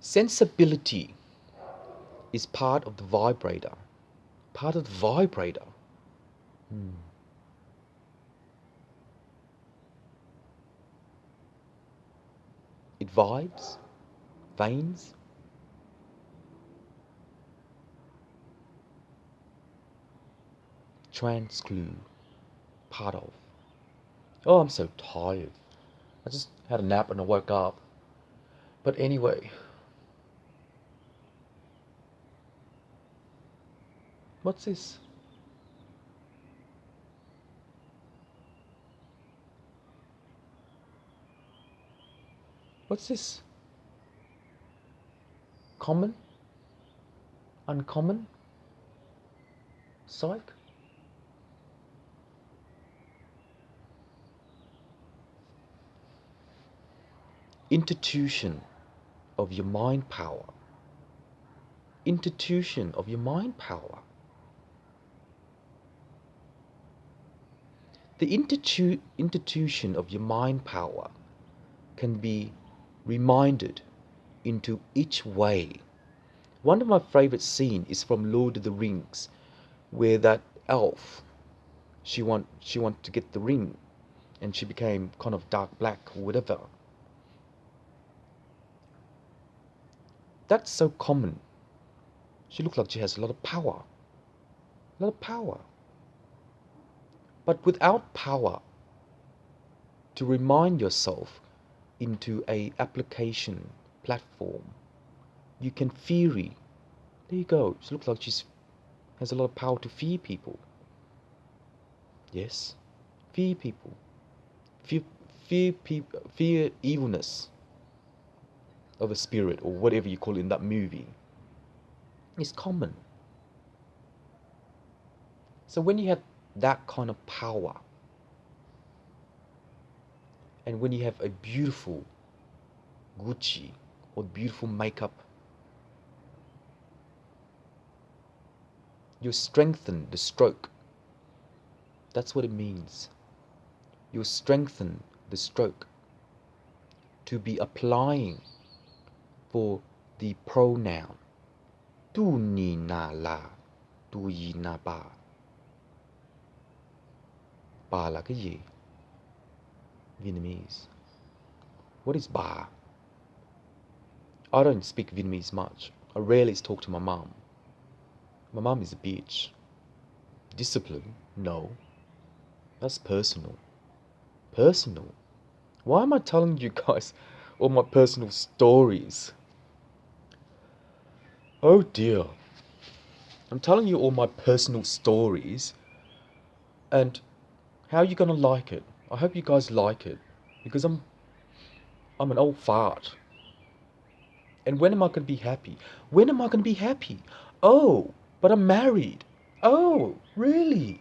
Sensibility is part of the vibrator. Part of the vibrator. It vibes, veins. Transclude. Part of. Oh, I'm so tired. I just had a nap and I woke up. But anyway. What's this? What's this? Common? Uncommon? Psych? Institution of your mind power. Institution of your mind power. The institution of your mind power can be reminded into each way. One of my favorite scenes is from Lord of the Rings, where that elf, she wanted to get the ring, and she became kind of dark black or whatever. That's so common. She looks like she has a lot of power. A lot of power. But without power to remind yourself into a application platform, you can theory. There you go. She looks like she has a lot of power to fear people. Yes, fear people. Fear evilness of a spirit or whatever you call it in that movie. It's common. So when you have that kind of power, and when you have a beautiful Gucci or beautiful makeup, you strengthen the stroke. That's what it means. You strengthen the stroke to be applying for the pronoun. Tu ni na la, tu yi na ba. Ba la cái gì? Vietnamese. What is ba? I don't speak Vietnamese much. I rarely talk to my mom. My mom is a bitch. Discipline? No. That's personal. Personal? Why am I telling you guys all my personal stories? Oh dear. I'm telling you all my personal stories, and how are you gonna like it? I hope you guys like it, because I'm an old fart. And when am I gonna be happy? When am I gonna be happy? Oh, but I'm married. Oh, really?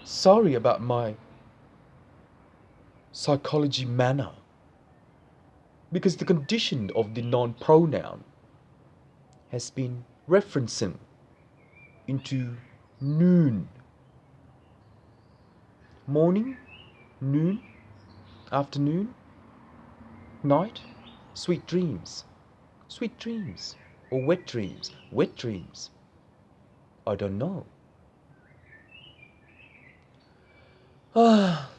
Sorry about my psychology manner. Because the condition of the non-pronoun has been referencing into noon. Morning, noon, afternoon, night, sweet dreams. Sweet dreams. Or wet dreams. Wet dreams. I don't know. Ah.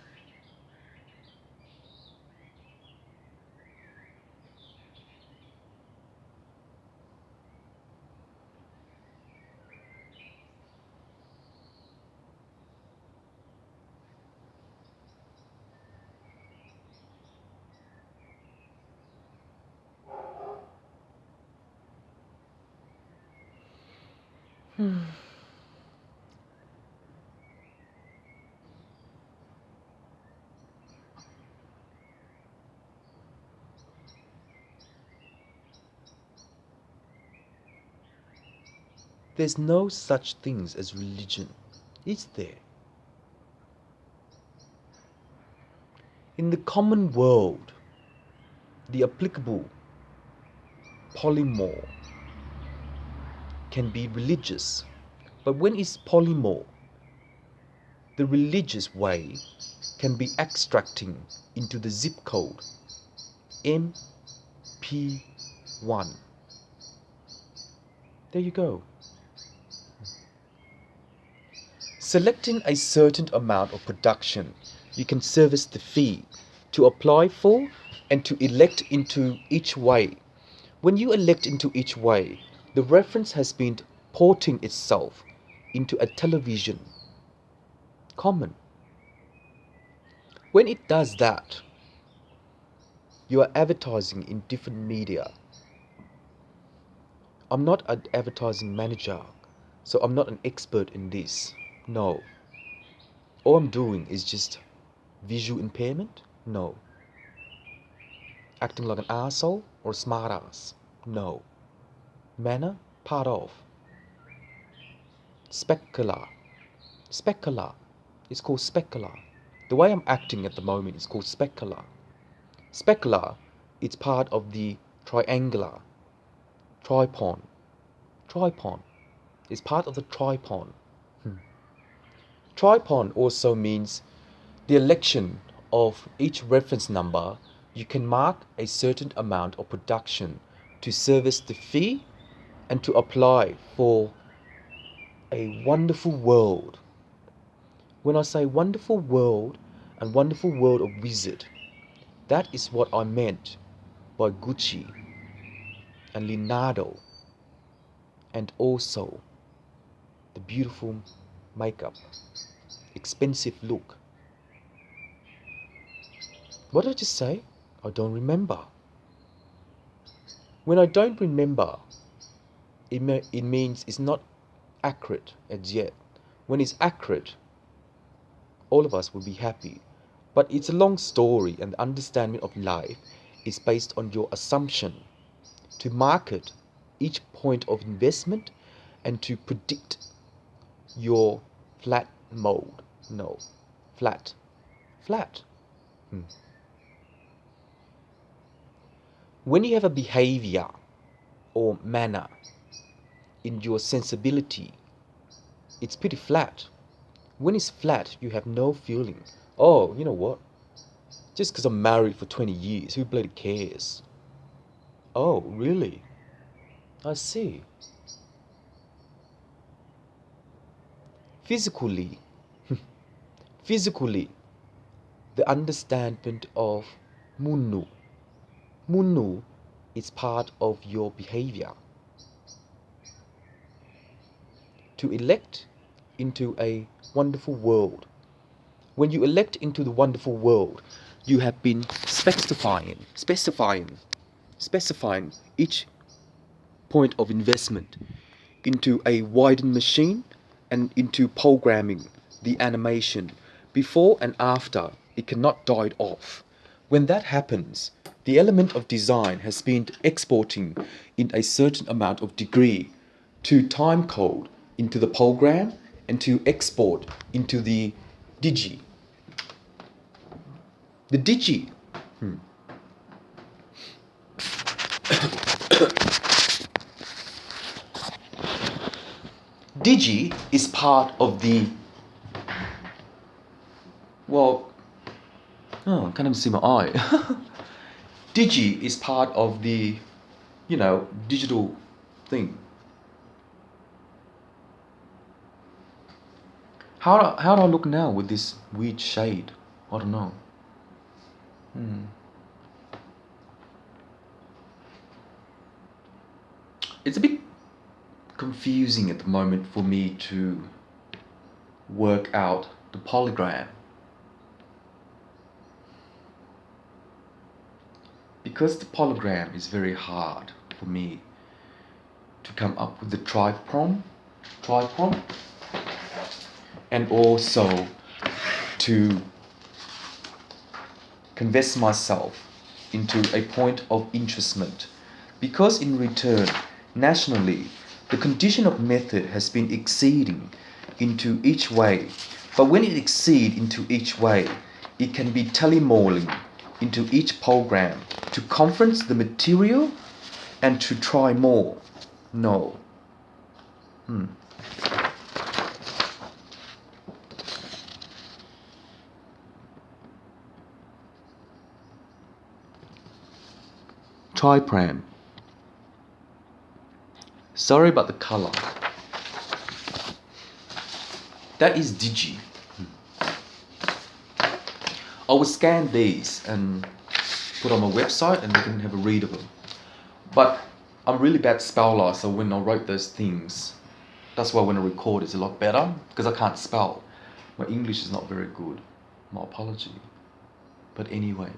There's no such things as religion, is there? In the common world, the applicable polymorph can be religious, but when it's polymorph, the religious way can be extracting into the zip code MP1. There you go. Selecting a certain amount of production, you can service the fee to apply for and to elect into each way. When you elect into each way, the reference has been porting itself into a television. Common. When it does that, you are advertising in different media. I'm not an advertising manager, so I'm not an expert in this. No. All I'm doing is just visual impairment? No. Acting like an asshole or a smartass? No. Manner? Part of. Specular. Specular. It's called specular. The way I'm acting at the moment is called specular. Specular, it's part of the triangular. Tripon. Tripon. It's part of the tripon. Tripon also means the election of each reference number. You can mark a certain amount of production to service the fee and to apply for a wonderful world. When I say wonderful world and wonderful world of wizard, that is what I meant by Gucci and Leonardo, and also the beautiful makeup, expensive look. What did I just say? I don't remember. When I don't remember, it means it's not accurate as yet. When it's accurate, all of us will be happy. But it's a long story, and the understanding of life is based on your assumption to market each point of investment and to predict your flat mode. No, flat. Flat. When you have a behavior or manner in your sensibility, it's pretty flat. When it's flat, you have no feeling. Oh, you know what? Just because I'm married for 20 years, who bloody cares? Oh, really? I see. Physically, physically, the understanding of munu. Munu is part of your behavior. To elect into a wonderful world. When you elect into the wonderful world, you have been specifying each point of investment into a widened machine and into programming the animation before and after. It cannot die off. When that happens, the element of design has been exporting in a certain amount of degree to time code into the program and to export into the digi. The digi. Digi is part of the, well, oh, I can't even see my eye. Digi is part of the, digital thing. How do I look now with this weird shade? I don't know. It's a bit confusing at the moment for me to work out the polygram. Because the polygram is very hard for me to come up with the tripron, and also to convince myself into a point of interestment, because in return, nationally, the condition of method has been exceeding into each way, but when it exceeds into each way, it can be telemoling into each program to conference the material and to try more. No. Trypram. Sorry about the color. That is Digi. I will scan these and put on my website and you can have a read of them. But I'm really bad speller, so when I write those things, that's why when I record it's a lot better, because I can't spell. My English is not very good. My apology. But anyway.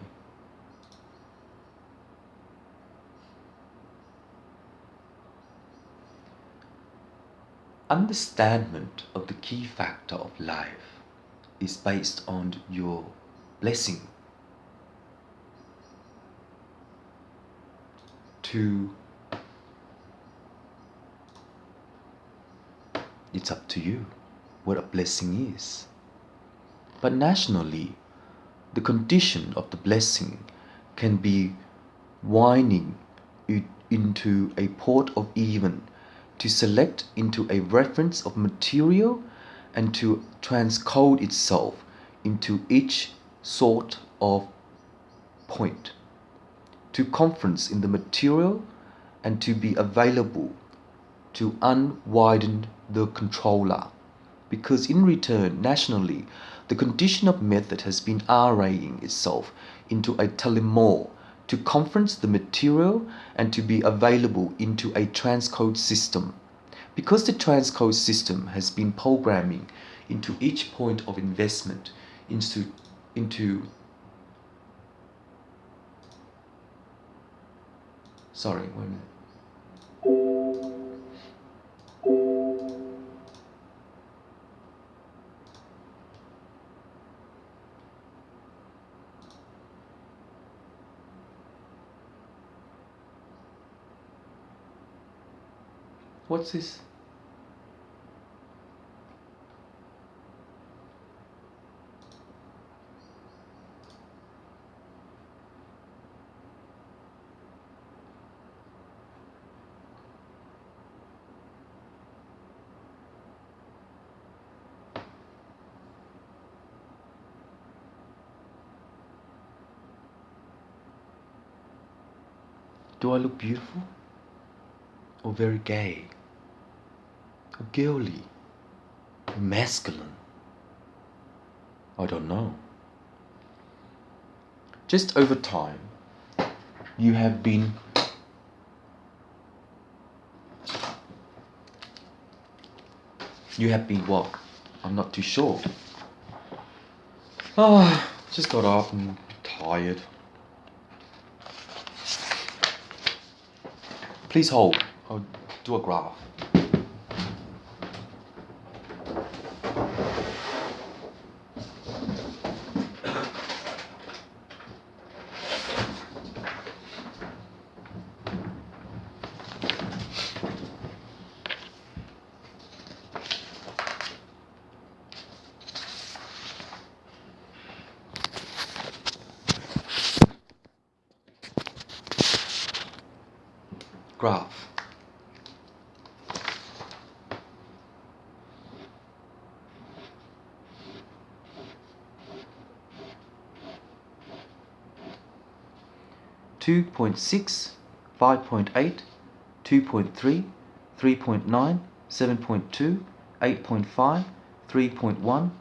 Understanding of the key factor of life is based on your blessing it's up to you what a blessing is. But nationally, the condition of the blessing can be winding it into a port of even, to select into a reference of material and to transcode itself into each sort of point, to conference in the material and to be available to unwiden the controller. Because in return, nationally, the condition of method has been arraying itself into a telemore to conference the material and to be available into a transcode system. Because the transcode system has been programming into each point of investment, sorry, wait a minute. What's this? Do I look beautiful? Or very gay? Or girly? Or masculine? I don't know. Just over time, you have been what? I'm not too sure. Just got up and tired. Please hold. I'll do a graph. Graph. Two 2.6, 5.8, 2.3, 3.9, 7.2, 8.5, 3.1,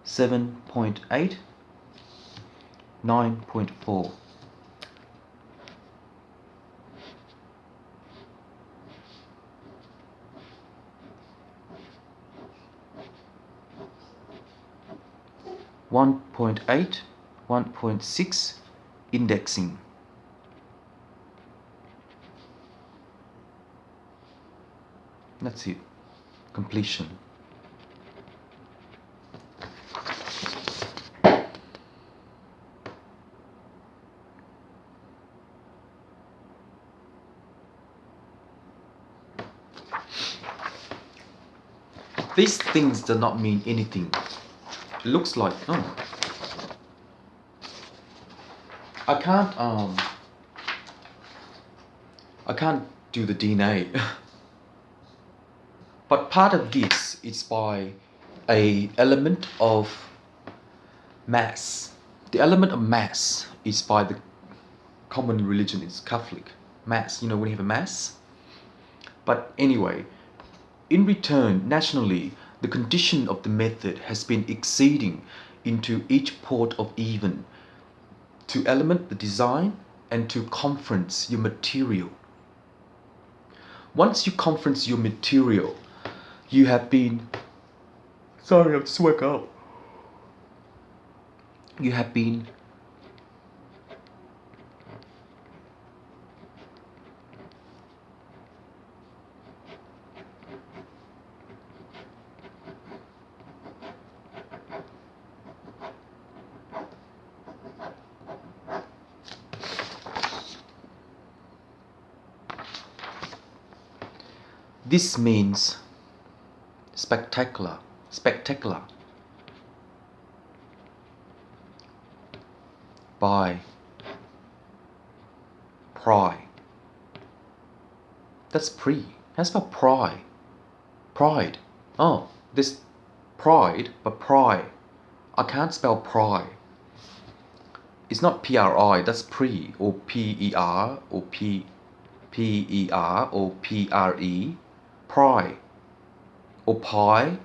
7.8, 9.4. One 1.8, 1.6 indexing. That's it. Completion. These things do not mean anything. It looks like, oh, I can't do the DNA. But part of this is by a element of mass. The element of mass is by the common religion is Catholic. Mass, you know, when you have a mass. But anyway, in return, nationally, the condition of the method has been exceeding into each port of even to element the design and to conference your material. Once you conference your material, you have been, sorry, I just woke up. You have been this means spectacular, by pride. That's pre. That's about pride. Pride. Oh, this pride, but pride. I can't spell pride. It's not P-R-I, that's pre, or P-E-R, or P-E-R, or P-R-E. Pride. Or pie,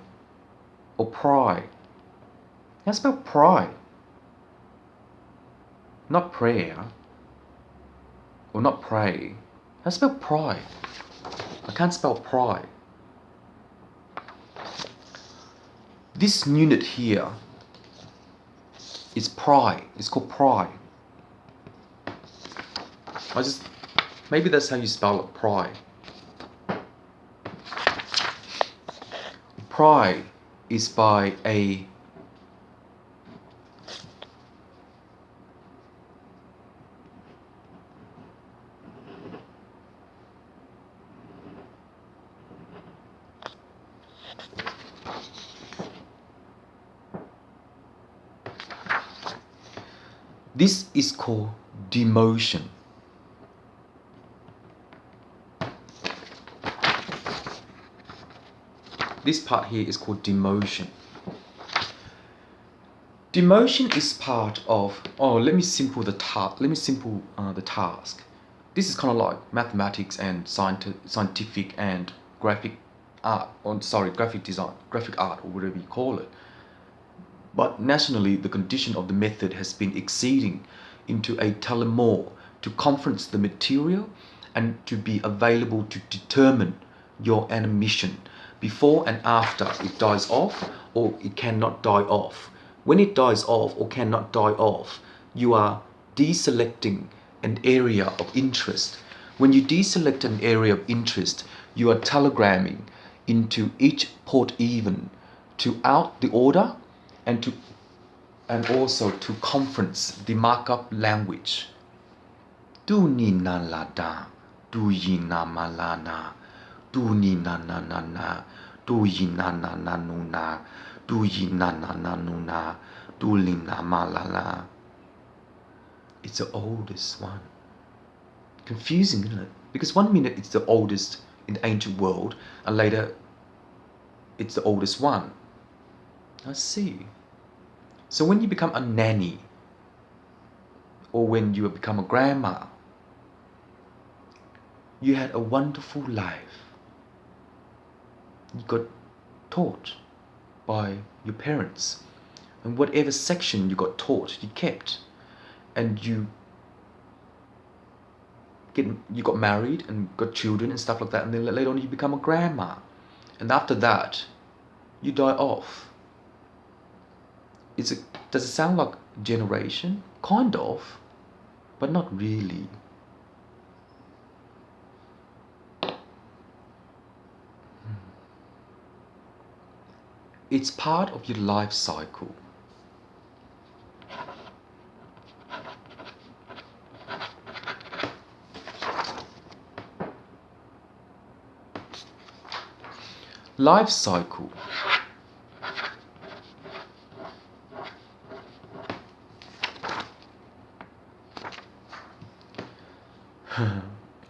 or pride. That's spelled pride. Not prayer, or not pray. That's spelled pride. I can't spell pride. This unit here is pride. It's called pride. Maybe that's how you spell it, pride. Pride is by a this is called demotion. This part here is called demotion. Demotion is part of, let me simple the task. This is kind of like mathematics and scientific and graphic art, graphic design, graphic art, or whatever you call it. But nationally, the condition of the method has been exceeding into a nevermore to conference the material and to be available to determine your animation before and after it dies off or it cannot die off. When it dies off or cannot die off, you are deselecting an area of interest. When you deselect an area of interest, you are telegramming into each port even to out the order and also to conference the markup language. Du ni na la da, du yi na ma la na, du ni na na na na, du yi na na na nu na, du yi na na na nu na, du li na ma la la. It's the oldest one. Confusing, isn't it? Because 1 minute it's the oldest in the ancient world, and later it's the oldest one. I see. So when you become a nanny, or when you become a grandma, you had a wonderful life. You got taught by your parents, and whatever section you got taught, you kept, and you got married and got children and stuff like that, and then later on you become a grandma, and after that you die off. Does it sound like generation? Kind of, but not really. It's part of your life cycle. Life cycle.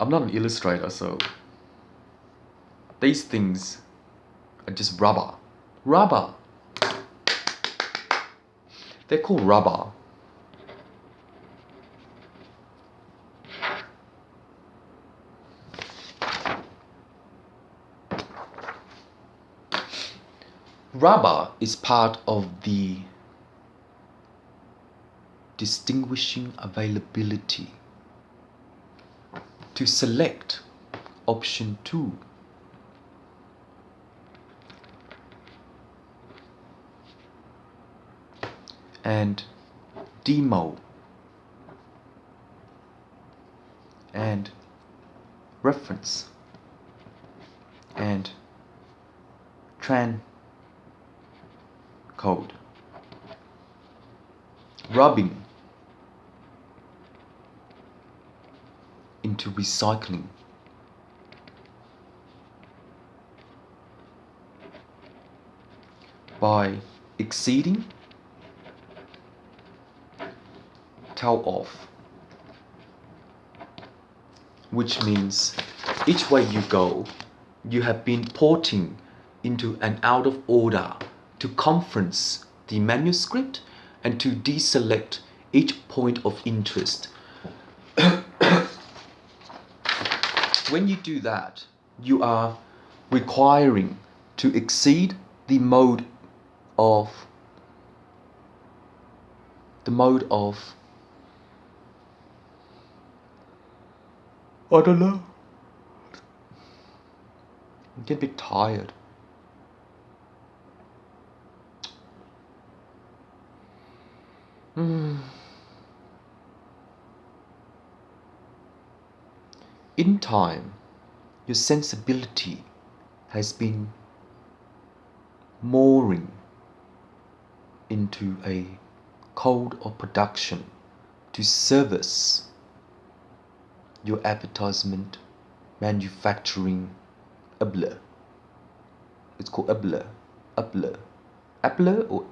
I'm not an illustrator, so these things are just rubber. Rubber. They're called rubber. Rubber is part of the distinguishing availability. To select option 2. And demo and reference and tran code, rubbing into recycling, by exceeding, tell off, which means each way you go, you have been porting into an out of order to conference the manuscript and to deselect each point of interest. When you do that, you are requiring to exceed the mode of I don't know. I get a bit tired. In time, your sensibility has been mooring into a code of production to service your advertisement, manufacturing, abler. It's called abler. Abler or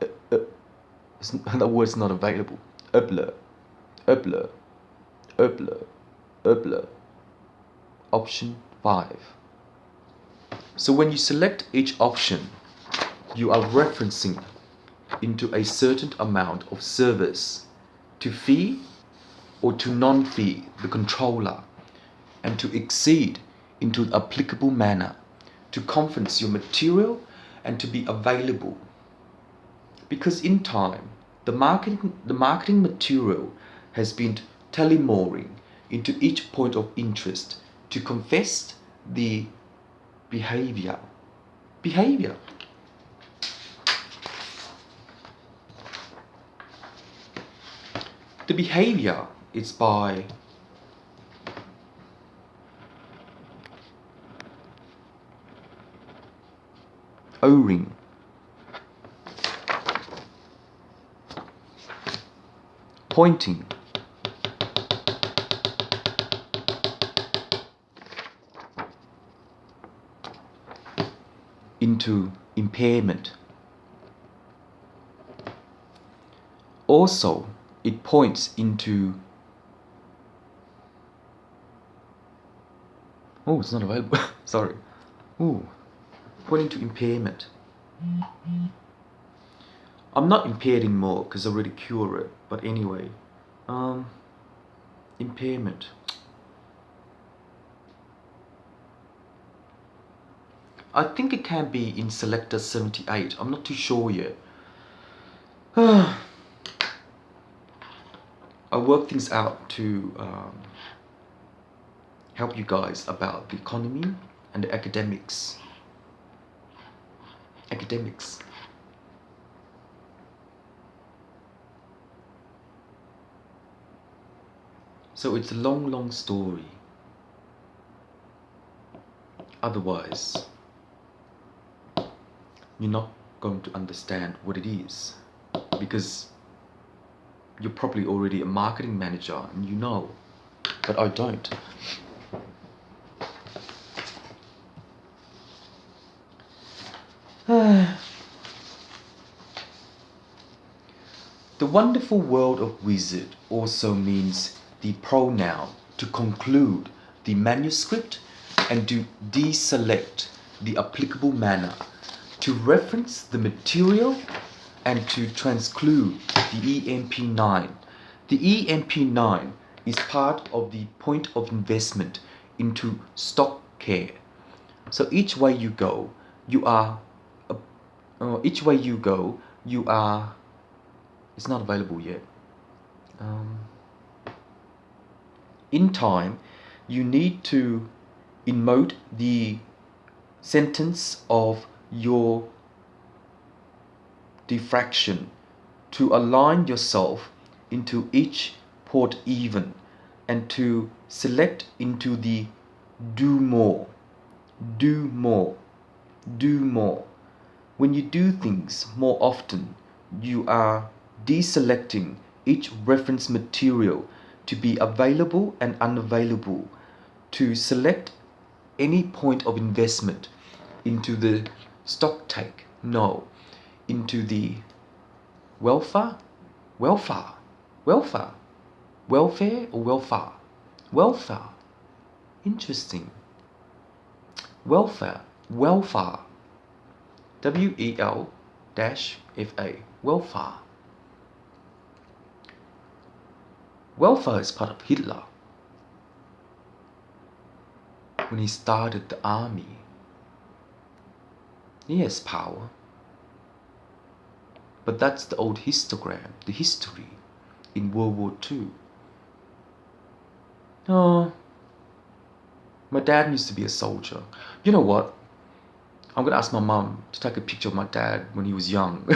that word's not available. Abler. Option 5. So when you select each option, you are referencing into a certain amount of service to fee or to non-fee the controller, and to exceed into the applicable manner to conference your material and to be available. Because in time, the marketing material has been telemoring into each point of interest to confess the behavior. The behavior is by O-ring, pointing, into impairment. Also, it points into it's not available. Sorry. Pointing to impairment. I'm not impaired anymore because I already cured it. But anyway, impairment. I think it can be in selector 78. I'm not too sure yet. I work things out to help you guys about the economy and the academics. So it's a long story. Otherwise, you're not going to understand what it is, because you're probably already a marketing manager and you know, but I don't. The wonderful world of wizard also means the pronoun to conclude the manuscript and to deselect the applicable manner, to reference the material and to transclude the EMP9. The EMP9 is part of the point of investment into stock care. So each way you go, you are each way you go, it's not available yet. In time, you need to emote the sentence of your diffraction to align yourself into each port even and to select into the do more, do more, do more. When you do things more often, you are deselecting each reference material to be available and unavailable, to select any point of investment into the stock take, no, into the welfare, welfare, welfare, welfare or welfare, welfare, interesting, welfare, welfare, WEL-FA, welfare. Welfare is part of Hitler when he started the army. He has power. But that's the old histogram, the history in World War II. Oh, my dad used to be a soldier. You know what? I'm gonna ask my mom to take a picture of my dad when he was young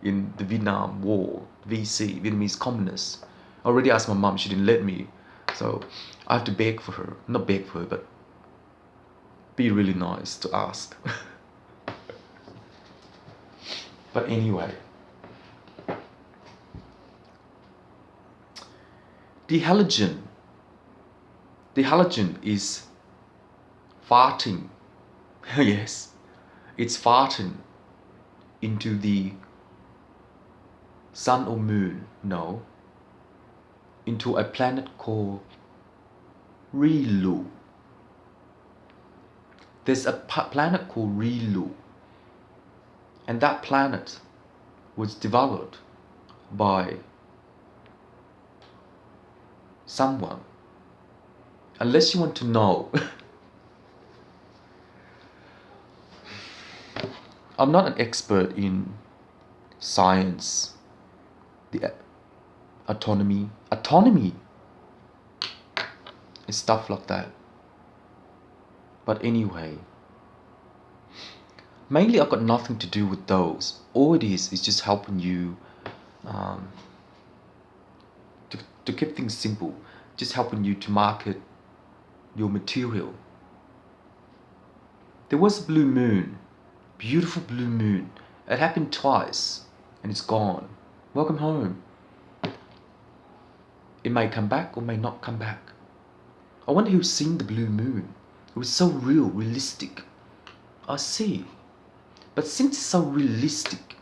in the Vietnam War, VC, Vietnamese communists. I already asked my mom, she didn't let me. So I have to beg for her. Not beg for her, but be really nice to ask. But anyway. The halogen is farting. Yes, it's farting into the sun or moon. No, into a planet called Rilu. There's a planet called Rilu, and that planet was developed by someone. Unless you want to know. I'm not an expert in science, the autonomy, and stuff like that. But anyway, mainly I've got nothing to do with those. All it is just helping you to keep things simple, just helping you to market your material. There was a blue moon, beautiful blue moon. It happened twice and it's gone. Welcome home. It may come back or may not come back. I wonder who's seen the blue moon. It was so real, realistic. I see. But since it's so realistic,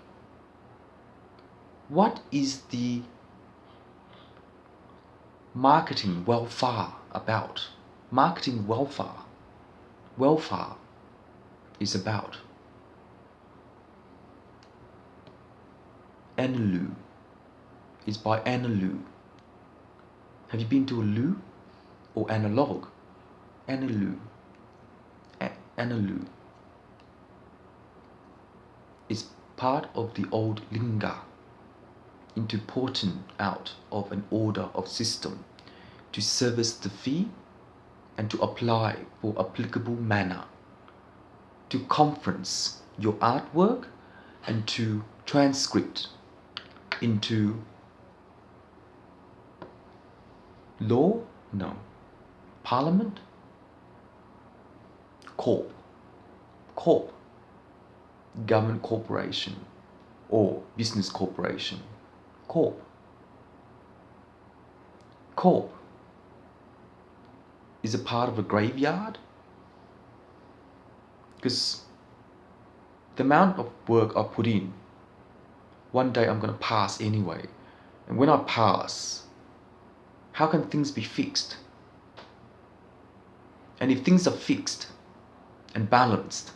what is the marketing welfare about? Marketing welfare. Welfare is about Annaloo. It's by Annaloo. Have you been to a loo? Or analog? Annaloo. Annaloo is part of the old linga into porting out of an order of system to service the fee and to apply for applicable manner, to conference your artwork and to transcript into law? No. Parliament? Corp. Government corporation or business corporation. Corp is a part of a graveyard, because the amount of work I put in, one day I'm going to pass anyway, and when I pass, how can things be fixed? And if things are fixed and balanced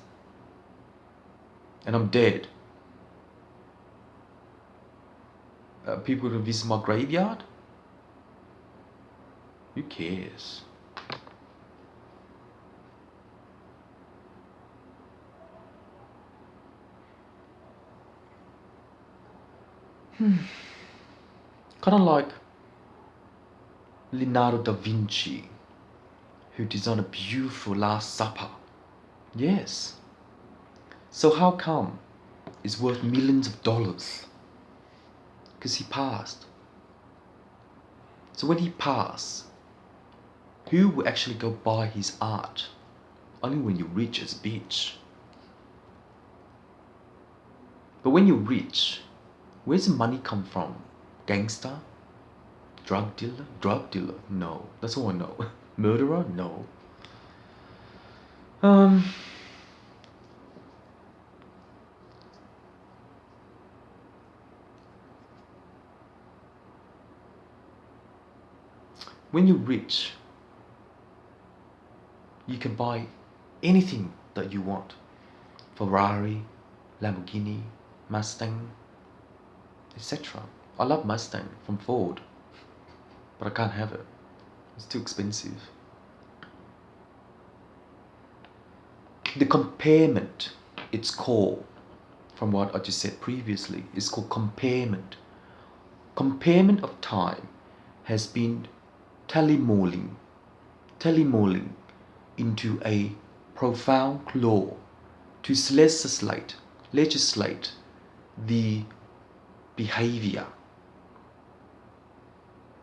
and I'm dead, people will visit my graveyard? Who cares? Kind of like Leonardo da Vinci, who designed a beautiful Last Supper. Yes. So how come it's worth millions of dollars? Because he passed. So when he passed, who will actually go buy his art? Only when you're rich as a bitch. But when you're rich, where's the money come from? Gangster? Drug dealer? Drug dealer? No. That's all I know. Murderer? No. When you're rich, you can buy anything that you want. Ferrari, Lamborghini, Mustang, etc. I love Mustang from Ford, but I can't have it. It's too expensive. The comparement, it's called, from what I just said previously, is called comparement. Comparement of time has been telemoling into a profound law to legislate the behavior.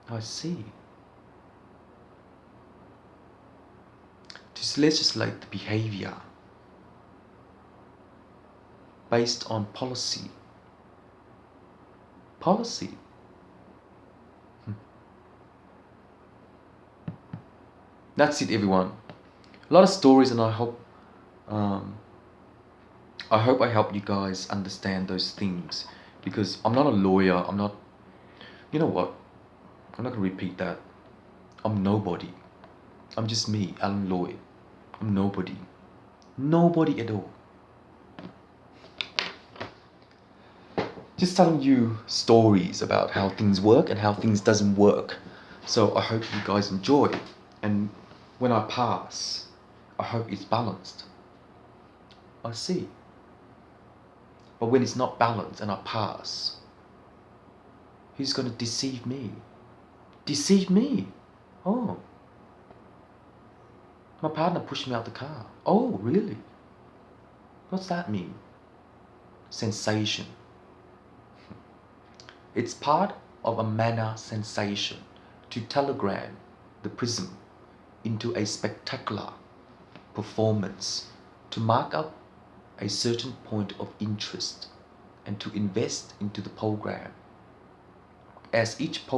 I see. To legislate the behavior based on policy. Policy. That's it, everyone. A lot of stories, and I hope I help you guys understand those things, because I'm not a lawyer. I'm not. You know what? I'm not gonna repeat that. I'm nobody. I'm just me, Alan Lloyd. I'm nobody. Nobody at all. Just telling you stories about how things work and how things doesn't work. So I hope you guys enjoy. And when I pass, I hope it's balanced. I see. But when it's not balanced and I pass, who's gonna deceive me? Deceive me? Oh. My partner pushed me out the car. Oh, really? What's that mean? Sensation. It's part of a manner sensation to telegram the prism into a spectacular performance, to mark up a certain point of interest and to invest into the program. As each program